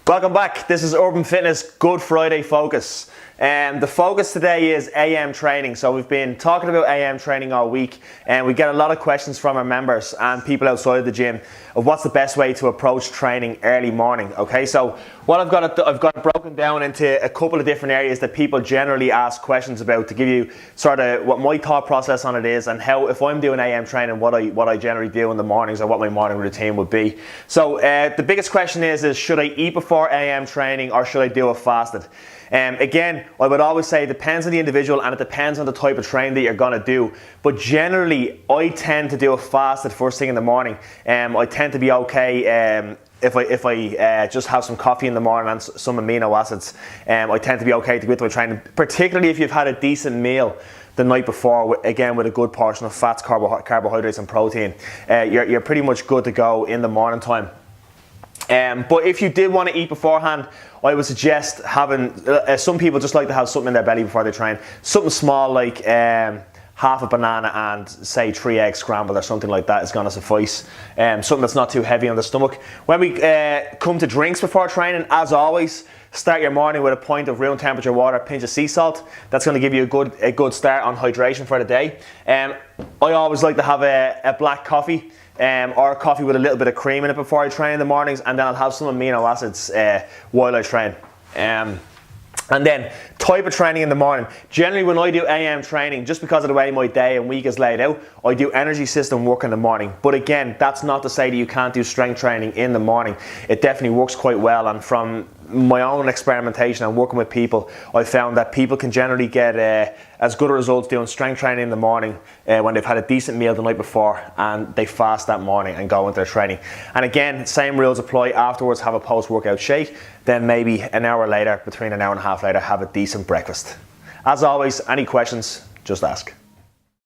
Welcome back. This is Urban Fitness Good Friday Focus. The focus today is AM training. So we've been talking about AM training all week, and we get a lot of questions from our members and people outside the gym of what's the best way to approach training early morning. Okay, so what I've got it broken down into a couple of different areas that people generally ask questions about to give you sort of what my thought process on it is, and how, if I'm doing AM training, what I generally do in the mornings, or what my morning routine would be. So the biggest question is should I eat before AM training, or should I do it fasted? Again, I would always say it depends on the individual, and it depends on the type of training that you're going to do. But generally, I tend to do it fasted first thing in the morning. I tend to be okay if I just have some coffee in the morning and some amino acids. I tend to be okay to go into my training, particularly if you've had a decent meal the night before, again with a good portion of fats, carbohydrates and protein. You're pretty much good to go in the morning time. But if you did want to eat beforehand, I would suggest having, some people just like to have something in their belly before they train. Something small like half a banana and say 3 eggs scrambled or something like that is going to suffice. Something that's not too heavy on the stomach. When we come to drinks before training, as always, start your morning with a pint of room temperature water, a pinch of sea salt. That's going to give you a good start on hydration for the day. I always like to have a black coffee. Or a coffee with a little bit of cream in it before I train in the mornings, and then I'll have some amino acids while I train. And then type of training in the morning. Generally when I do AM training, just because of the way my day and week is laid out, I do energy system work in the morning. But again, that's not to say that you can't do strength training in the morning. It definitely works quite well, and from my own experimentation and working with people, I found that people can generally get as good results doing strength training in the morning when they've had a decent meal the night before and they fast that morning and go into their training. And again, same rules apply afterwards. Have a post-workout shake, then maybe an hour later, between an hour and a half later, have a decent breakfast. As always, any questions, just ask.